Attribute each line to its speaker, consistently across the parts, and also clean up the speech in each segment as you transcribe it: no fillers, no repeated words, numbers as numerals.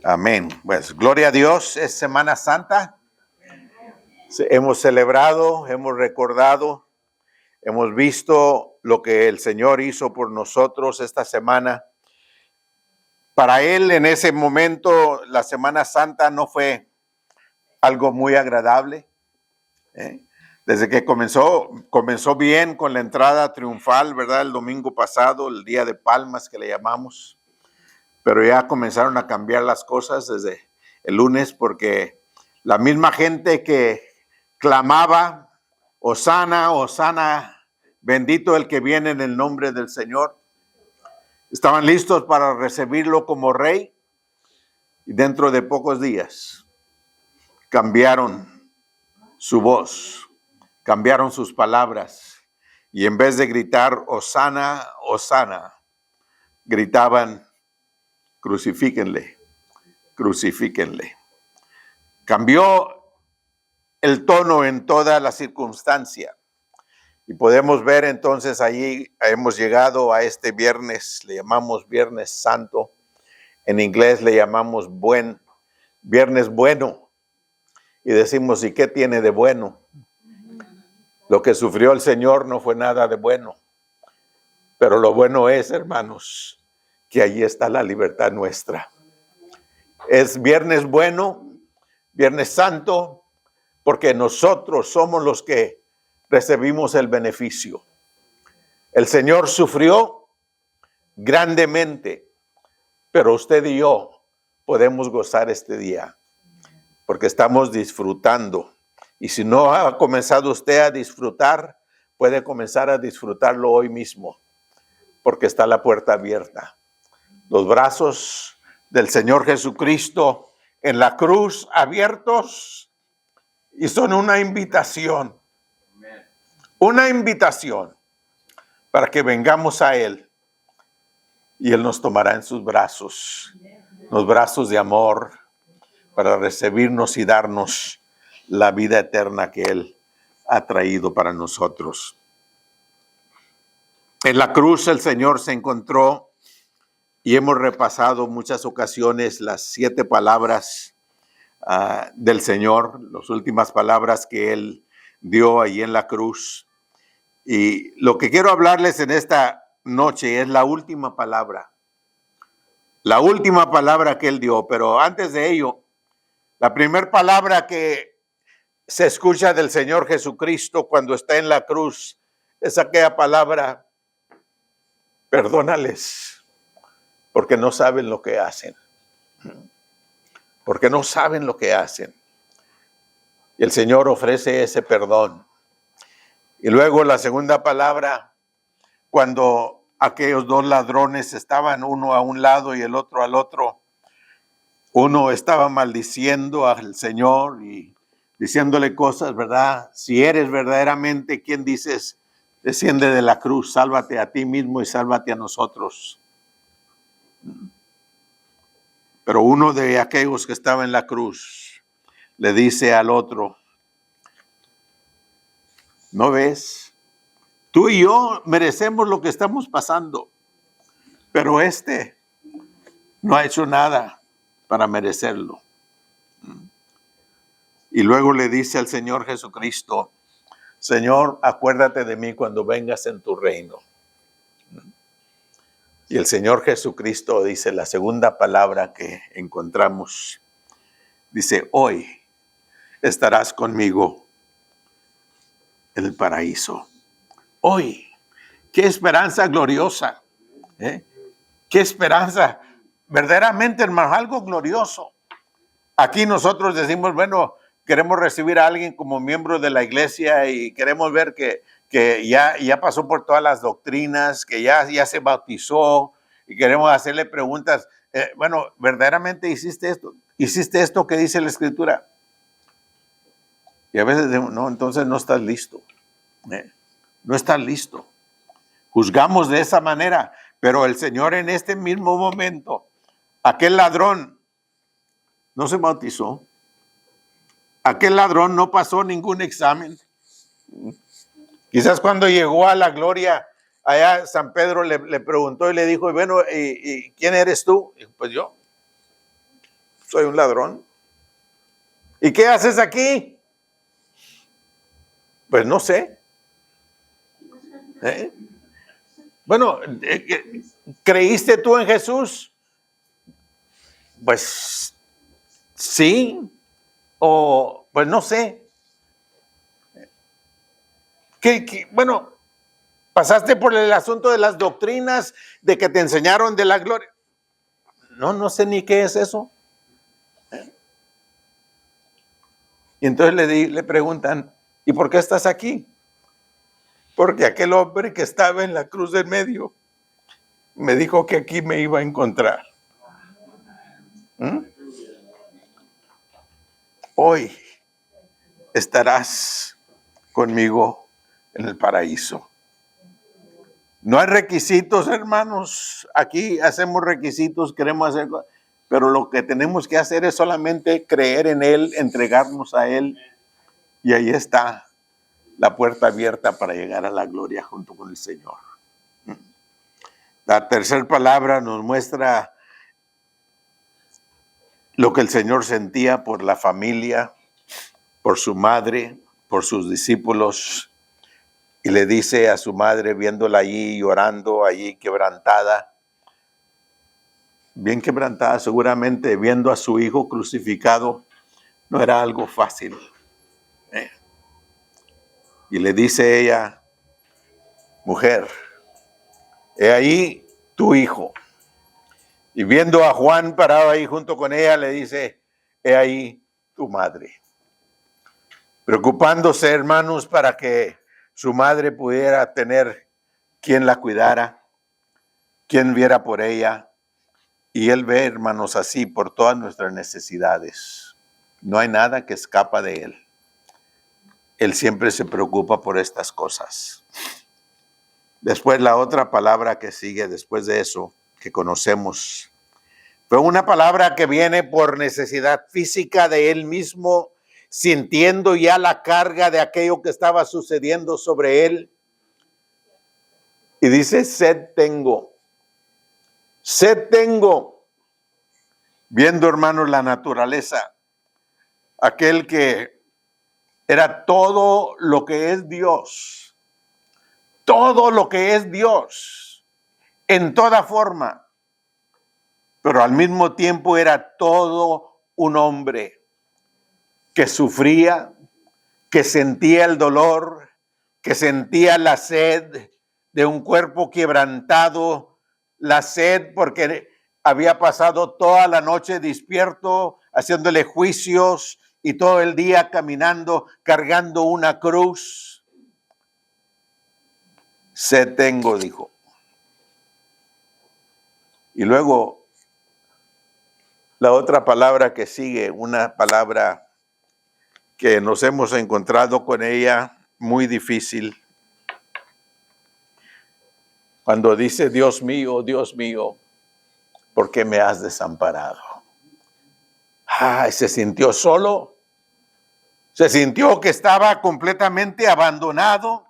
Speaker 1: Amén. Pues gloria a Dios, es Semana Santa. Hemos celebrado, hemos recordado, hemos visto lo que el Señor hizo por nosotros esta semana. Para Él en ese momento la Semana Santa no fue algo muy agradable. Desde que comenzó bien con la entrada triunfal, ¿verdad? El domingo pasado, el Día de Palmas que le llamamos. Pero ya comenzaron a cambiar las cosas desde el lunes porque la misma gente que clamaba, Hosana, Hosana, bendito el que viene en el nombre del Señor, estaban listos para recibirlo como rey y dentro de pocos días cambiaron su voz, cambiaron sus palabras y en vez de gritar Hosana, Hosana, gritaban crucifíquenle, crucifíquenle. Cambió el tono en toda la circunstancia. Y podemos ver entonces allí, hemos llegado a este viernes, le llamamos Viernes Santo. En inglés le llamamos Viernes Bueno. Y decimos, ¿y qué tiene de bueno? Lo que sufrió el Señor no fue nada de bueno. Pero lo bueno es, hermanos, que allí está la libertad nuestra. Es Viernes Bueno, Viernes Santo, porque nosotros somos los que recibimos el beneficio. El Señor sufrió grandemente, pero usted y yo podemos gozar este día, porque estamos disfrutando. Y si no ha comenzado usted a disfrutar, puede comenzar a disfrutarlo hoy mismo, porque está la puerta abierta. Los brazos del Señor Jesucristo en la cruz abiertos y son una invitación para que vengamos a Él y Él nos tomará en sus brazos, los brazos de amor para recibirnos y darnos la vida eterna que Él ha traído para nosotros. En la cruz el Señor se encontró y hemos repasado muchas ocasiones las 7 palabras del Señor, las últimas palabras que Él dio ahí en la cruz. Y lo que quiero hablarles en esta noche es la última palabra que Él dio. Pero antes de ello, la primera palabra que se escucha del Señor Jesucristo cuando está en la cruz es aquella palabra, perdónales, porque no saben lo que hacen. Porque no saben lo que hacen. Y el Señor ofrece ese perdón. Y luego la segunda palabra, cuando aquellos 2 ladrones estaban uno a un lado y el otro al otro, uno estaba maldiciendo al Señor y diciéndole cosas, ¿verdad? Si eres verdaderamente quien dices, desciende de la cruz, sálvate a ti mismo y sálvate a nosotros. Pero uno de aquellos que estaba en la cruz le dice al otro, ¿no ves? Tú y yo merecemos lo que estamos pasando, pero este no ha hecho nada para merecerlo. Y luego le dice al Señor Jesucristo, Señor, acuérdate de mí cuando vengas en tu reino. Y el Señor Jesucristo dice la segunda palabra que encontramos. Dice, hoy estarás conmigo en el paraíso. Hoy. Qué esperanza gloriosa. Qué esperanza. Verdaderamente, hermano, algo glorioso. Aquí nosotros decimos, bueno, queremos recibir a alguien como miembro de la iglesia y queremos ver que ya pasó por todas las doctrinas, que ya se bautizó y queremos hacerle preguntas. Bueno, ¿verdaderamente hiciste esto? ¿Hiciste esto que dice la Escritura? Y a veces decimos, no, entonces no estás listo. No estás listo. Juzgamos de esa manera, pero el Señor en este mismo momento, aquel ladrón no se bautizó. Aquel ladrón no pasó ningún examen. Quizás cuando llegó a la gloria, allá San Pedro le preguntó y le dijo, bueno, ¿y quién eres tú? Y dijo, pues yo. soy un ladrón. ¿Y qué haces aquí? Pues no sé. Bueno, ¿creíste tú en Jesús? Pues sí, o pues no sé. Bueno, pasaste por el asunto de las doctrinas, de que te enseñaron de la gloria. No sé ni qué es eso. Y entonces le preguntan, ¿y por qué estás aquí? Porque aquel hombre que estaba en la cruz del medio me dijo que aquí me iba a encontrar. Hoy estarás conmigo en el paraíso. No hay requisitos, hermanos. Aquí hacemos requisitos, queremos hacer cosas, pero lo que tenemos que hacer es solamente creer en Él, entregarnos a Él, y ahí está la puerta abierta para llegar a la gloria junto con el Señor. La tercera palabra nos muestra lo que el Señor sentía por la familia, por su madre, por sus discípulos, y le dice a su madre, viéndola allí llorando, allí quebrantada, bien quebrantada seguramente, viendo a su hijo crucificado, no era algo fácil. Y le dice ella, mujer, he ahí tu hijo. Y viendo a Juan parado ahí junto con ella, le dice, he ahí tu madre. Preocupándose, hermanos, para que su madre pudiera tener quien la cuidara, quien viera por ella. Y Él ve, hermanos, así por todas nuestras necesidades. No hay nada que escapa de Él. Él siempre se preocupa por estas cosas. Después, la otra palabra que sigue después de eso, que conocemos, fue una palabra que viene por necesidad física de Él mismo, sintiendo ya la carga de aquello que estaba sucediendo sobre Él. Y dice, sed tengo. Sed tengo. Viendo, hermanos, la naturaleza, aquel que era todo lo que es Dios, todo lo que es Dios, en toda forma, pero al mismo tiempo era todo un hombre que sufría, que sentía el dolor, que sentía la sed de un cuerpo quebrantado, la sed porque había pasado toda la noche despierto, haciéndole juicios y todo el día caminando, cargando una cruz. Sed tengo, dijo. Y luego la otra palabra que sigue, una palabra que nos hemos encontrado con ella muy difícil. Cuando dice, Dios mío, ¿por qué me has desamparado? Se sintió solo, se sintió que estaba completamente abandonado,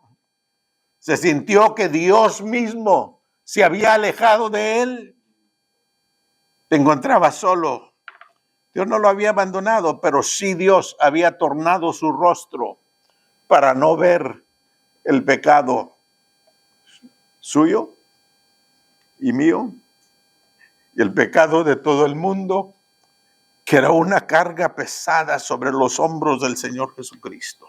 Speaker 1: se sintió que Dios mismo se había alejado de él, se encontraba solo. Dios no lo había abandonado, pero sí Dios había tornado su rostro para no ver el pecado suyo y mío y el pecado de todo el mundo, que era una carga pesada sobre los hombros del Señor Jesucristo.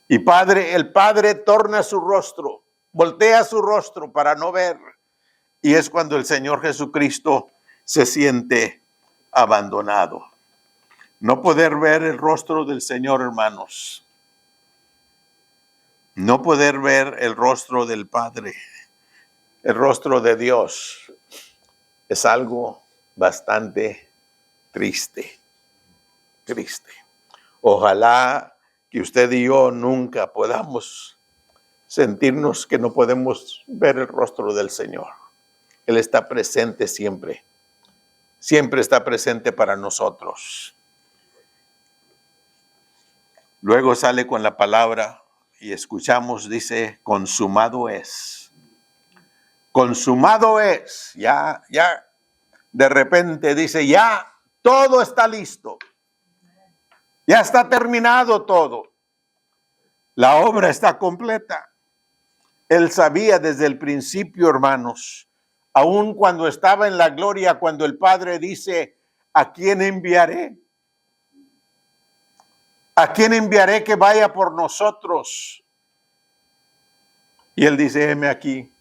Speaker 1: Y el Padre torna su rostro, voltea su rostro para no ver, y es cuando el Señor Jesucristo se siente abandonado. No poder ver el rostro del Señor, hermanos. No poder ver el rostro del Padre, el rostro de Dios, es algo bastante triste. Ojalá que usted y yo nunca podamos sentirnos que no podemos ver el rostro del Señor. Él está presente siempre. Siempre está presente para nosotros. Luego sale con la palabra y escuchamos, dice, consumado es. Consumado es. Ya, de repente dice, ya Todo está listo. Ya está terminado todo. La obra está completa. Él sabía desde el principio, hermanos, aun cuando estaba en la gloria, cuando el Padre dice, ¿a quién enviaré? ¿A quién enviaré que vaya por nosotros? Y Él dice, heme aquí,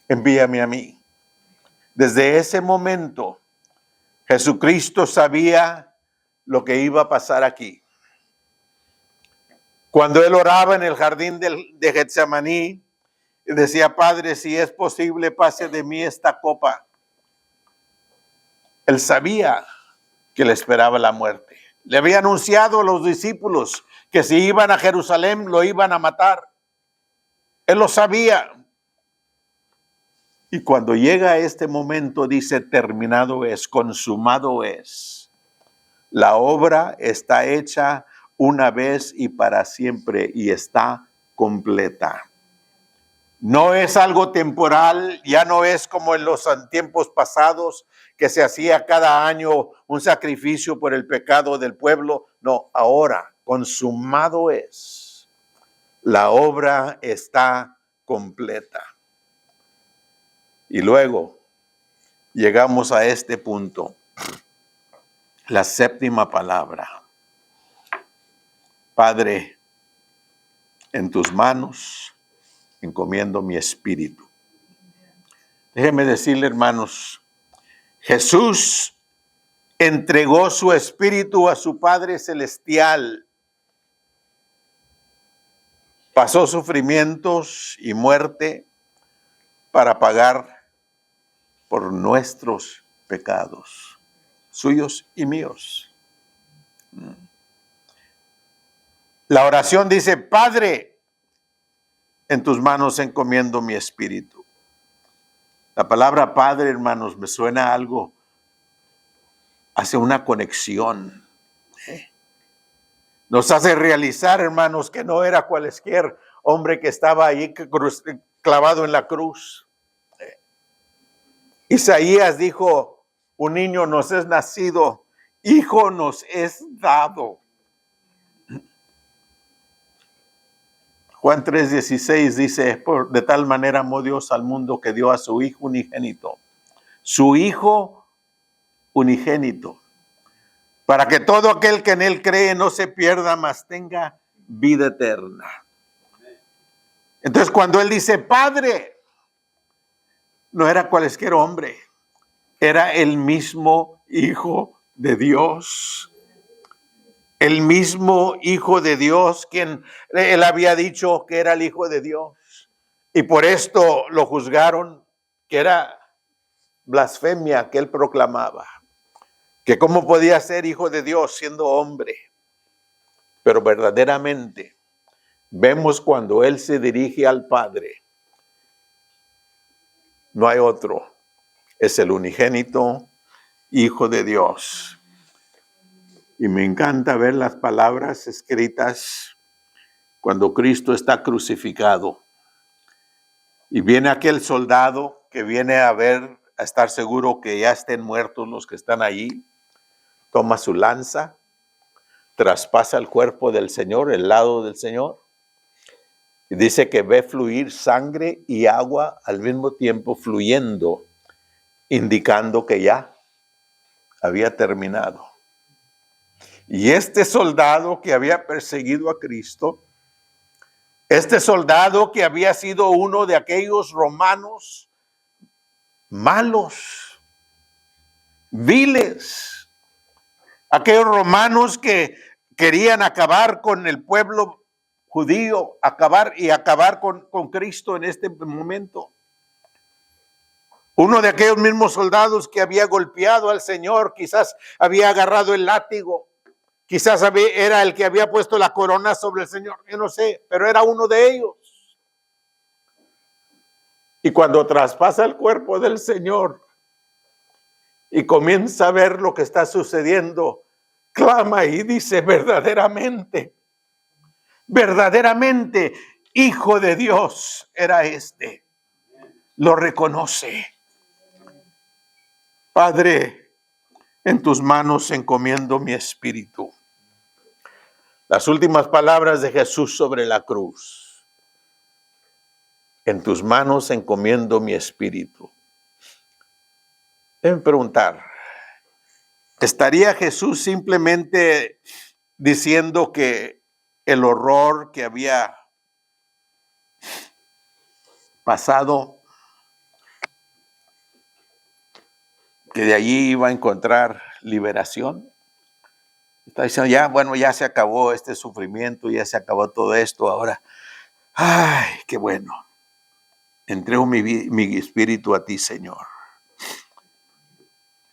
Speaker 1: envíame a mí. Desde ese momento, Jesucristo sabía lo que iba a pasar aquí. Cuando Él oraba en el jardín de Getsemaní, decía, Padre, si es posible, pase de mí esta copa. Él sabía que le esperaba la muerte. Le había anunciado a los discípulos que si iban a Jerusalén lo iban a matar. Él lo sabía. Y cuando llega a este momento dice, terminado es, consumado es. La obra está hecha una vez y para siempre y está completa. No es algo temporal, ya no es como en los tiempos pasados que se hacía cada año un sacrificio por el pecado del pueblo. No, ahora consumado es. La obra está completa. Y luego llegamos a este punto, la séptima palabra. Padre, en tus manos encomiendo mi espíritu. Déjeme decirle, hermanos, Jesús entregó su espíritu a su Padre Celestial. Pasó sufrimientos y muerte para pagar por nuestros pecados, suyos y míos. La oración dice, Padre, en tus manos encomiendo mi espíritu. La palabra Padre, hermanos, me suena a algo, hace una conexión. Nos hace realizar, hermanos, que no era cualquier hombre que estaba ahí clavado en la cruz. Isaías dijo, un niño nos es nacido, hijo nos es dado. Juan 3:16 dice, de tal manera amó Dios al mundo que dio a su hijo unigénito. Su hijo unigénito. Para que todo aquel que en él cree no se pierda, mas tenga vida eterna. Entonces cuando él dice Padre, no era cualquier hombre, era el mismo Hijo de Dios. El mismo Hijo de Dios, quien él había dicho que era el Hijo de Dios. Y por esto lo juzgaron, que era blasfemia que él proclamaba. Que cómo podía ser Hijo de Dios siendo hombre. Pero verdaderamente vemos cuando él se dirige al Padre. No hay otro. Es el unigénito Hijo de Dios. Y me encanta ver las palabras escritas cuando Cristo está crucificado. Y viene aquel soldado que viene a ver, a estar seguro que ya estén muertos los que están allí. Toma su lanza, traspasa el cuerpo del Señor, el lado del Señor. Y dice que ve fluir sangre y agua al mismo tiempo fluyendo, indicando que ya había terminado. Y este soldado que había perseguido a Cristo, este soldado que había sido uno de aquellos romanos malos, viles, aquellos romanos que querían acabar con el pueblo judío, acabar con Cristo en este momento. Uno de aquellos mismos soldados que había golpeado al Señor, quizás había agarrado el látigo, quizás era el que había puesto la corona sobre el Señor, yo no sé, pero era uno de ellos. Y cuando traspasa el cuerpo del Señor y comienza a ver lo que está sucediendo, clama y dice verdaderamente, Hijo de Dios era este. Lo reconoce. Padre, En tus manos encomiendo mi espíritu. Las últimas palabras de Jesús sobre la cruz. En tus manos encomiendo mi espíritu. Deben preguntar, ¿estaría Jesús simplemente diciendo que el horror que había pasado, que de allí iba a encontrar liberación? Está diciendo, ya, bueno, ya se acabó este sufrimiento, ya se acabó todo esto, ahora, ay, qué bueno. Entrego mi espíritu a ti, Señor.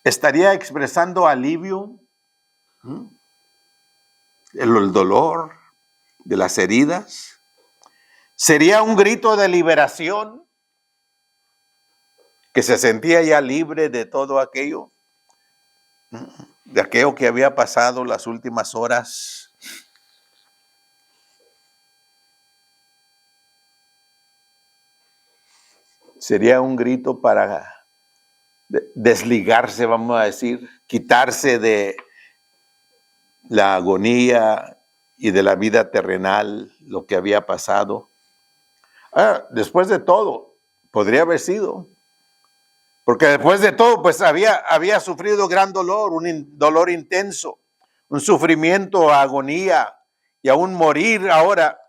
Speaker 1: ¿Estaría expresando alivio? El dolor de las heridas. ¿Sería un grito de liberación? Que se sentía ya libre de todo aquello, de aquello que había pasado las últimas horas. Sería un grito para desligarse, vamos a decir, quitarse de la agonía y de la vida terrenal, lo que había pasado. Después de todo, podría haber sido. Porque después de todo, pues había sufrido gran dolor, un dolor intenso, un sufrimiento, agonía y aún morir ahora.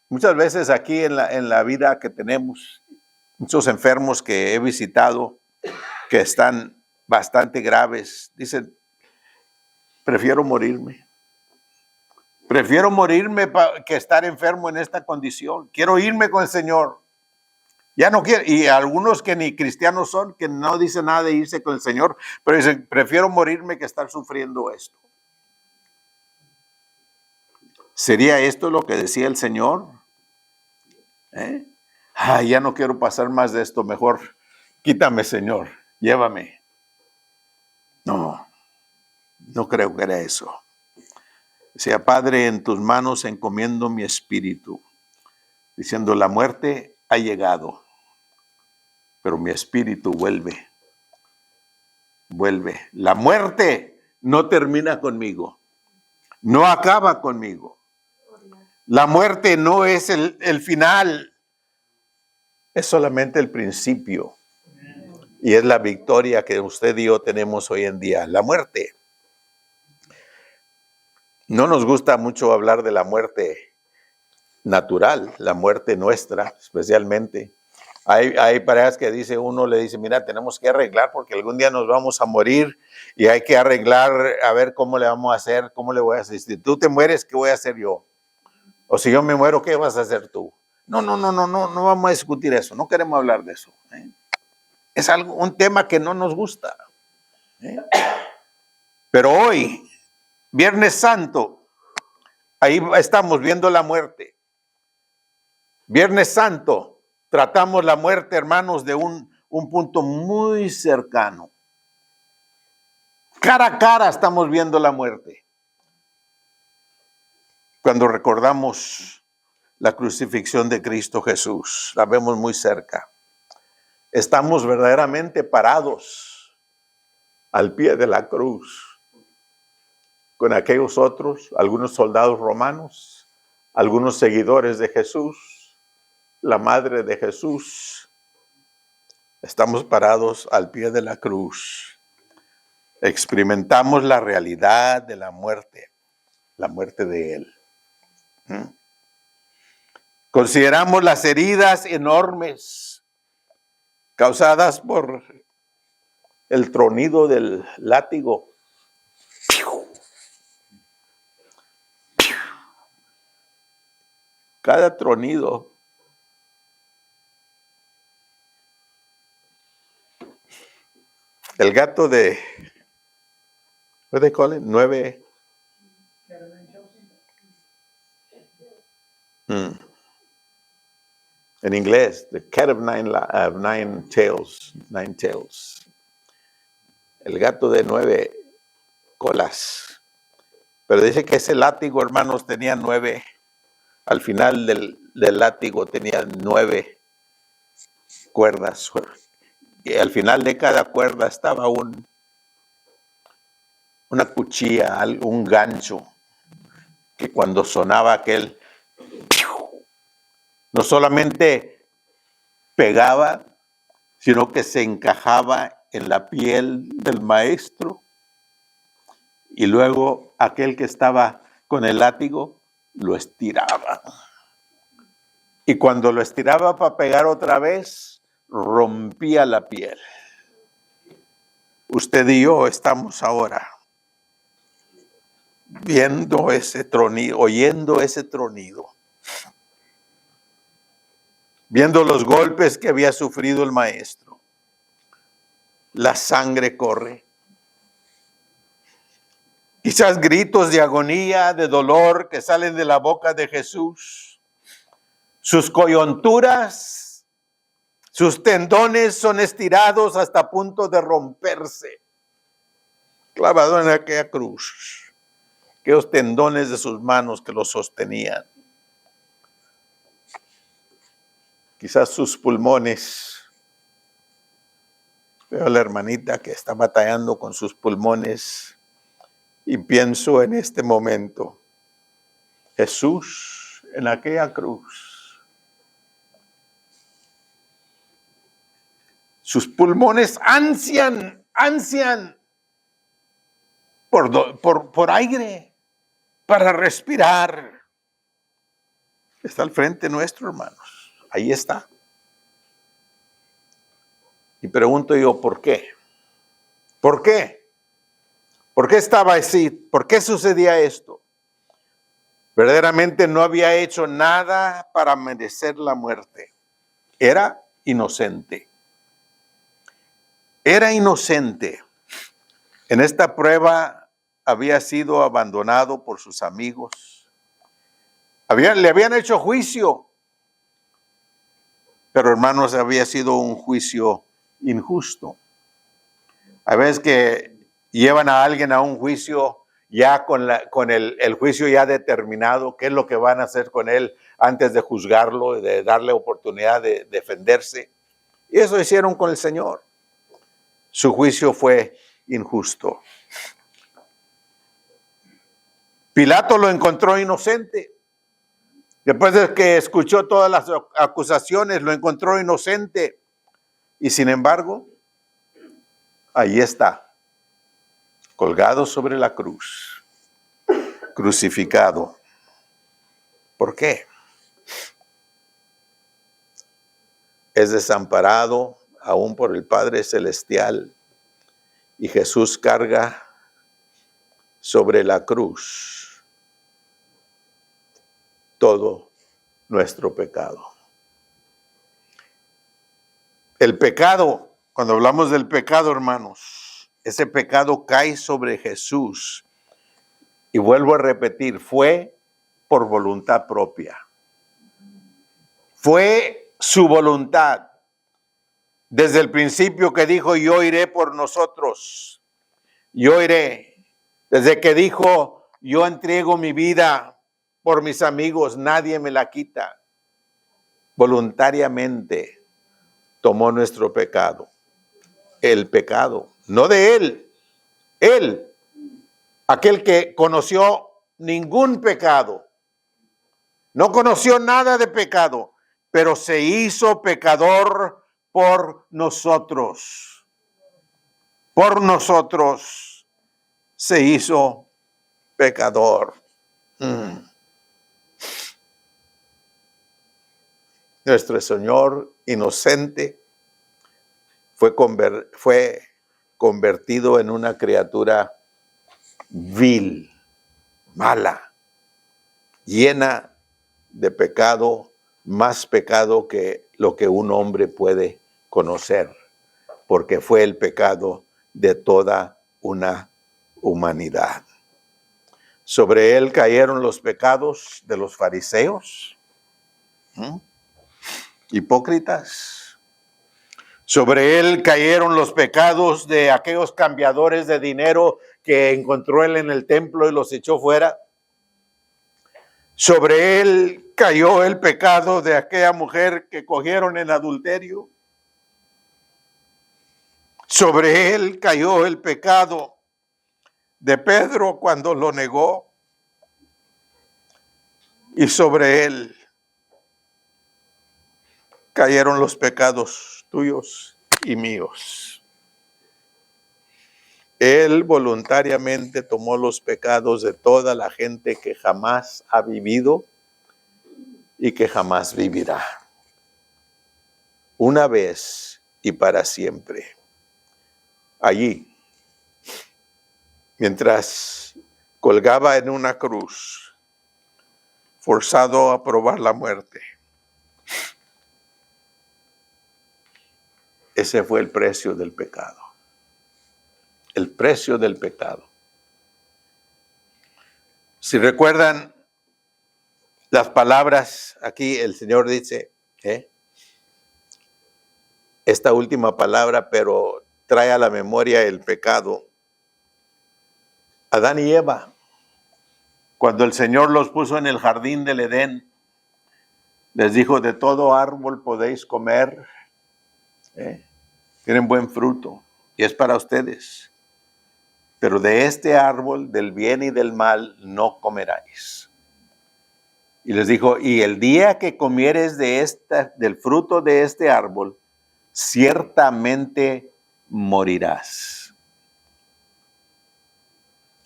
Speaker 1: Muchas veces aquí en la vida que tenemos, muchos enfermos que he visitado, que están bastante graves, dicen, prefiero morirme. Prefiero morirme que estar enfermo en esta condición. Quiero irme con el Señor. Ya no quiero. Y algunos que ni cristianos son, que no dicen nada de irse con el Señor, pero dicen, prefiero morirme que estar sufriendo esto. ¿Sería esto lo que decía el Señor? Ya no quiero pasar más de esto. Mejor quítame, Señor. Llévame. No creo que era eso. Decía, Padre, en tus manos encomiendo mi espíritu, diciendo, la muerte ha llegado, pero mi espíritu vuelve. La muerte no termina conmigo, no acaba conmigo. La muerte no es el final, es solamente el principio. Y es la victoria que usted y yo tenemos hoy en día, la muerte. No nos gusta mucho hablar de la muerte natural, la muerte nuestra, especialmente. Hay parejas que uno le dice, mira, tenemos que arreglar porque algún día nos vamos a morir y hay que arreglar a ver cómo le vamos a hacer, cómo le voy a hacer. Si tú te mueres, ¿qué voy a hacer yo? O si yo me muero, ¿qué vas a hacer tú? No vamos a discutir eso, no queremos hablar de eso. Es un tema que no nos gusta. Pero hoy, Viernes Santo, ahí estamos viendo la muerte. Viernes Santo, tratamos la muerte, hermanos, de un punto muy cercano. Cara a cara estamos viendo la muerte. Cuando recordamos la crucifixión de Cristo Jesús, la vemos muy cerca. Estamos verdaderamente parados al pie de la cruz con aquellos otros, algunos soldados romanos, algunos seguidores de Jesús, la madre de Jesús. Estamos parados al pie de la cruz. Experimentamos la realidad de la muerte de Él. Consideramos las heridas enormes causadas por el tronido del látigo. Cada tronido el gato de what they call it? 9 en inglés, the cat of nine tails. El gato de 9 colas. Pero dice que ese látigo, hermanos, tenía 9. Al final del látigo tenía 9 cuerdas. Y al final de cada cuerda estaba un una cuchilla, un gancho, que cuando sonaba aquel, no solamente pegaba, sino que se encajaba en la piel del maestro, y luego aquel que estaba con el látigo lo estiraba. Y cuando lo estiraba para pegar otra vez, rompía la piel. Usted y yo estamos ahora viendo ese tronido, oyendo ese tronido, viendo los golpes que había sufrido el maestro. La sangre corre. Quizás gritos de agonía, de dolor que salen de la boca de Jesús. Sus coyunturas, sus tendones son estirados hasta punto de romperse. Clavado en aquella cruz. Aquellos tendones de sus manos que lo sostenían. Quizás sus pulmones. Veo a la hermanita que está batallando con sus pulmones y pienso en este momento, Jesús en aquella cruz. Sus pulmones ansian por aire, para respirar. Está al frente nuestro, hermanos. Ahí está. Y pregunto yo, ¿por qué? ¿Por qué? ¿Por qué estaba así? ¿Por qué sucedía esto? Verdaderamente no había hecho nada para merecer la muerte. Era inocente. Era inocente. En esta prueba había sido abandonado por sus amigos. Le habían hecho juicio. Pero hermanos, había sido un juicio injusto. A veces que llevan a alguien a un juicio ya con el juicio ya determinado, qué es lo que van a hacer con él antes de juzgarlo, de darle oportunidad de defenderse. Y eso hicieron con el Señor. Su juicio fue injusto. Pilato lo encontró inocente. Después de que escuchó todas las acusaciones, lo encontró inocente. Y sin embargo, ahí está, colgado sobre la cruz, crucificado. ¿Por qué? Es desamparado aún por el Padre Celestial y Jesús carga sobre la cruz todo nuestro pecado. El pecado, cuando hablamos del pecado, hermanos, ese pecado cae sobre Jesús. Y vuelvo a repetir, fue por voluntad propia. Fue su voluntad. Desde el principio que dijo, yo iré por nosotros. Yo iré. Desde que dijo, yo entrego mi vida por mis amigos, nadie me la quita. Voluntariamente tomó nuestro pecado. El pecado, no de él. Él, aquel que conoció ningún pecado. No conoció nada de pecado, pero se hizo pecador por nosotros. Por nosotros se hizo pecador. Nuestro Señor inocente fue convertido en una criatura vil, mala, llena de pecado, más pecado que lo que un hombre puede conocer, porque fue el pecado de toda una humanidad. Sobre él cayeron los pecados de los fariseos, hipócritas. Sobre él cayeron los pecados de aquellos cambiadores de dinero que encontró él en el templo y los echó fuera. Sobre él cayó el pecado de aquella mujer que cogieron en adulterio. Sobre él cayó el pecado de Pedro cuando lo negó, y sobre él cayeron los pecados tuyos y míos. Él voluntariamente tomó los pecados de toda la gente que jamás ha vivido y que jamás vivirá. Una vez y para siempre. Allí, mientras colgaba en una cruz, forzado a probar la muerte. Ese fue el precio del pecado. El precio del pecado. Si recuerdan las palabras, aquí el Señor dice, esta última palabra, pero trae a la memoria el pecado. Adán y Eva, cuando el Señor los puso en el jardín del Edén, les dijo, de todo árbol podéis comer, tienen buen fruto y es para ustedes. Pero de este árbol, del bien y del mal, no comeráis. Y les dijo, y el día que comieres del fruto de este árbol, ciertamente morirás.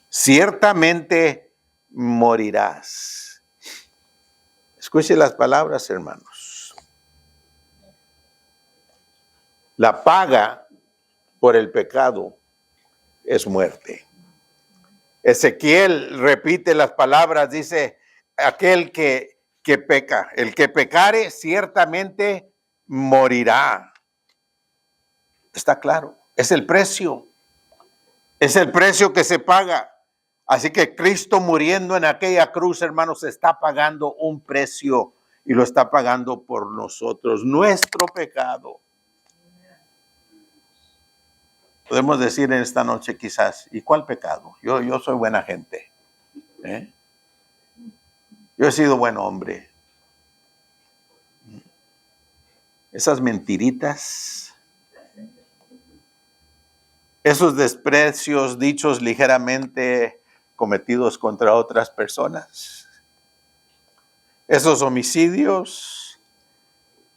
Speaker 1: Ciertamente morirás. Escuche las palabras, hermanos. La paga por el pecado es muerte. Ezequiel repite las palabras, dice, aquel que peca, el que pecare ciertamente morirá. Está claro, es el precio que se paga. Así que Cristo muriendo en aquella cruz, hermanos, está pagando un precio y lo está pagando por nosotros, nuestro pecado. Podemos decir en esta noche quizás, ¿y cuál pecado? Yo soy buena gente. Yo he sido buen hombre. Esas mentiritas, esos desprecios dichos ligeramente cometidos contra otras personas, esos homicidios,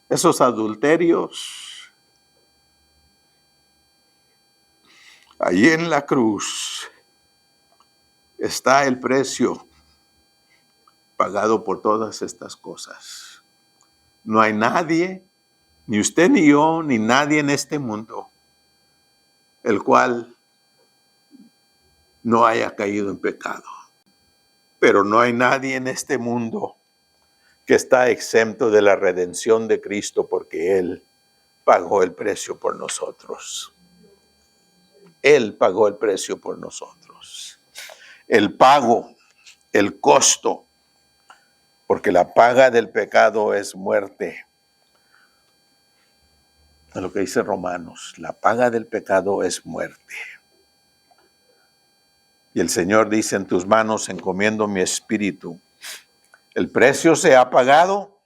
Speaker 1: esos adulterios. Allí en la cruz está el precio pagado por todas estas cosas. No hay nadie, ni usted ni yo, ni nadie en este mundo, el cual no haya caído en pecado. Pero no hay nadie en este mundo que está exento de la redención de Cristo porque Él pagó el precio por nosotros. Él pagó el precio por nosotros. El pago, el costo, porque la paga del pecado es muerte. Es lo que dice Romanos, la paga del pecado es muerte. Y el Señor dice, en tus manos encomiendo mi espíritu. El precio se ha pagado,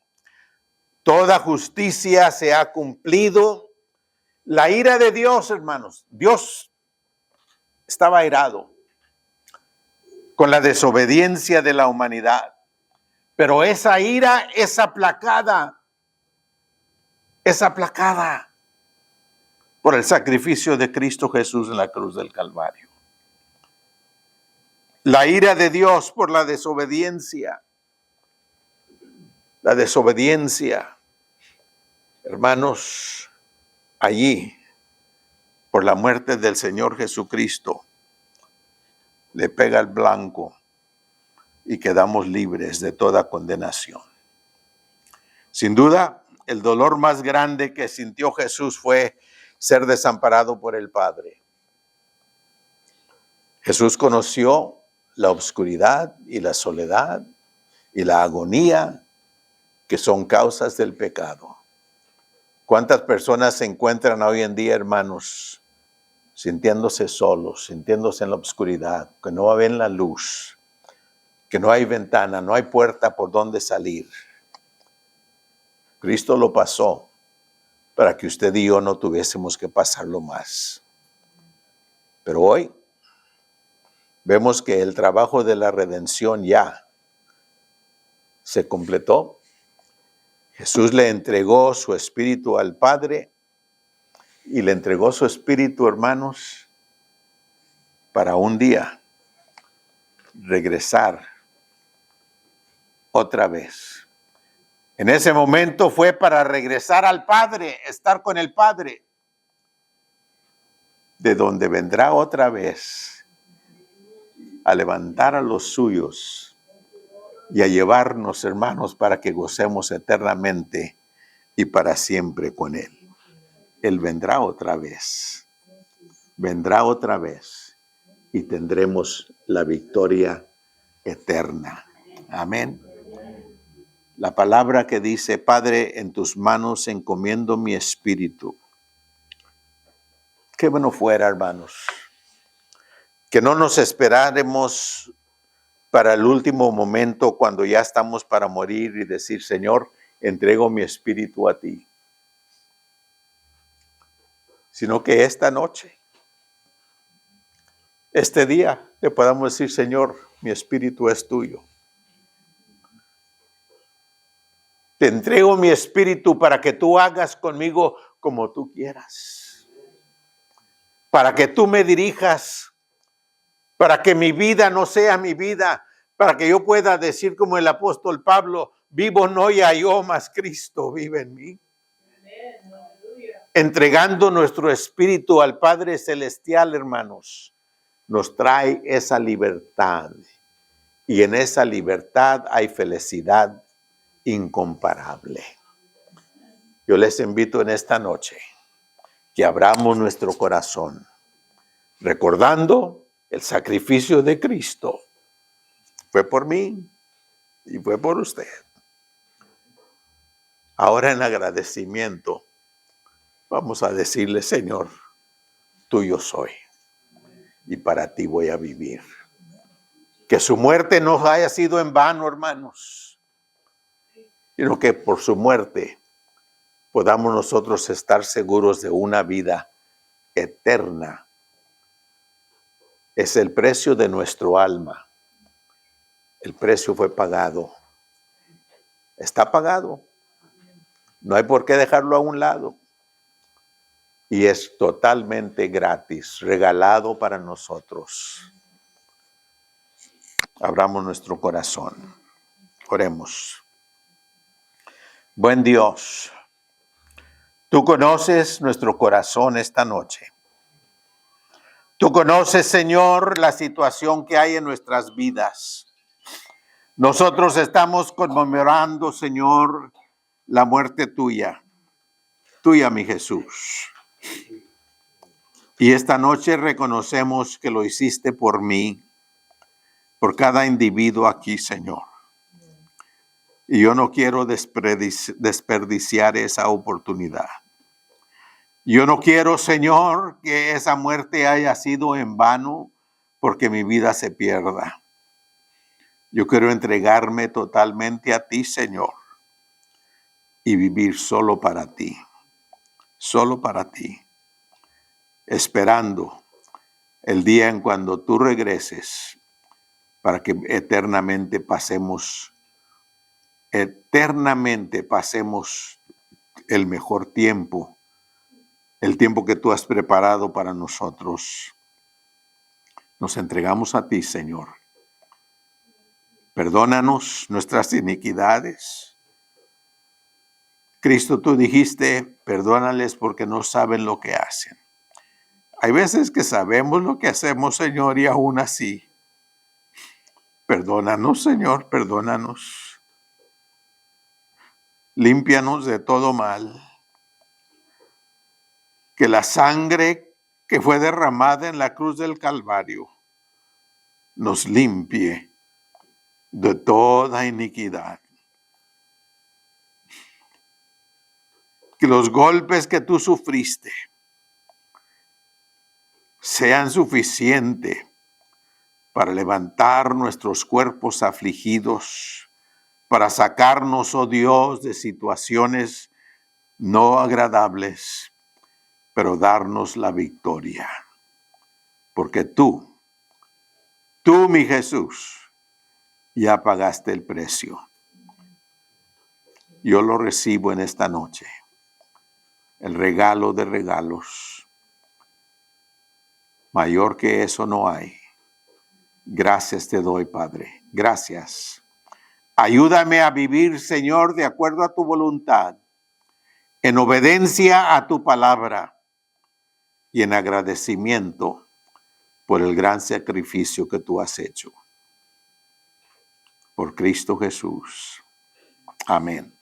Speaker 1: toda justicia se ha cumplido. La ira de Dios, hermanos, Dios estaba airado con la desobediencia de la humanidad. Pero esa ira es aplacada por el sacrificio de Cristo Jesús en la cruz del Calvario. La ira de Dios por la desobediencia. La desobediencia, hermanos, allí, por la muerte del Señor Jesucristo, le pega el blanco y quedamos libres de toda condenación. Sin duda, el dolor más grande que sintió Jesús fue ser desamparado por el Padre. Jesús conoció la oscuridad y la soledad y la agonía que son causas del pecado. ¿Cuántas personas se encuentran hoy en día, hermanos, sintiéndose solos, sintiéndose en la oscuridad, que no ven la luz, que no hay ventana, no hay puerta por donde salir? Cristo lo pasó para que usted y yo no tuviésemos que pasarlo más. Pero hoy vemos que el trabajo de la redención ya se completó. Jesús le entregó su espíritu al Padre y le entregó su espíritu, hermanos, para un día regresar otra vez. En ese momento fue para regresar al Padre, estar con el Padre, de donde vendrá otra vez a levantar a los suyos y a llevarnos, hermanos, para que gocemos eternamente y para siempre con Él. Él vendrá otra vez y tendremos la victoria eterna. Amén. La palabra que dice: Padre, en tus manos encomiendo mi espíritu. Qué bueno fuera, hermanos, que no nos esperáramos para el último momento cuando ya estamos para morir y decir: Señor, entrego mi espíritu a ti. Sino que esta noche, este día, le podamos decir: Señor, mi espíritu es tuyo. Te entrego mi espíritu para que tú hagas conmigo como tú quieras. Para que tú me dirijas. Para que mi vida no sea mi vida. Para que yo pueda decir como el apóstol Pablo: vivo no ya yo, mas Cristo vive en mí. Entregando nuestro espíritu al Padre Celestial, hermanos, nos trae esa libertad. Y en esa libertad hay felicidad incomparable. Yo les invito en esta noche que abramos nuestro corazón, recordando el sacrificio de Cristo. Fue por mí y fue por usted. Ahora, en agradecimiento, vamos a decirle: Señor, tuyo soy y para ti voy a vivir. Que su muerte no haya sido en vano, hermanos, sino que por su muerte podamos nosotros estar seguros de una vida eterna. Es el precio de nuestro alma. El precio fue pagado. Está pagado. No hay por qué dejarlo a un lado. Y es totalmente gratis, regalado para nosotros. Abramos nuestro corazón. Oremos. Buen Dios, tú conoces nuestro corazón esta noche. Tú conoces, Señor, la situación que hay en nuestras vidas. Nosotros estamos conmemorando, Señor, la muerte tuya, mi Jesús. Y esta noche reconocemos que lo hiciste por mí, por cada individuo aquí, Señor. Y yo no quiero desperdiciar esa oportunidad. Yo no quiero, Señor, que esa muerte haya sido en vano porque mi vida se pierda. Yo quiero entregarme totalmente a ti, Señor, y vivir solo para ti, esperando el día en cuando tú regreses para que eternamente pasemos el mejor tiempo, el tiempo que tú has preparado para nosotros. Nos entregamos a ti, Señor. Perdónanos nuestras iniquidades. Cristo, tú dijiste: perdónales porque no saben lo que hacen. Hay veces que sabemos lo que hacemos, Señor, y aún así. Perdónanos, Señor, perdónanos. Límpianos de todo mal. Que la sangre que fue derramada en la cruz del Calvario nos limpie de toda iniquidad. Que los golpes que tú sufriste sean suficientes para levantar nuestros cuerpos afligidos, para sacarnos, oh Dios, de situaciones no agradables, pero darnos la victoria. Porque tú Tú, mi Jesús, ya pagaste el precio. Yo lo recibo en esta noche. El regalo de regalos. Mayor que eso no hay. Gracias te doy, Padre. Gracias. Ayúdame a vivir, Señor, de acuerdo a tu voluntad, en obediencia a tu palabra y en agradecimiento por el gran sacrificio que tú has hecho. Por Cristo Jesús. Amén.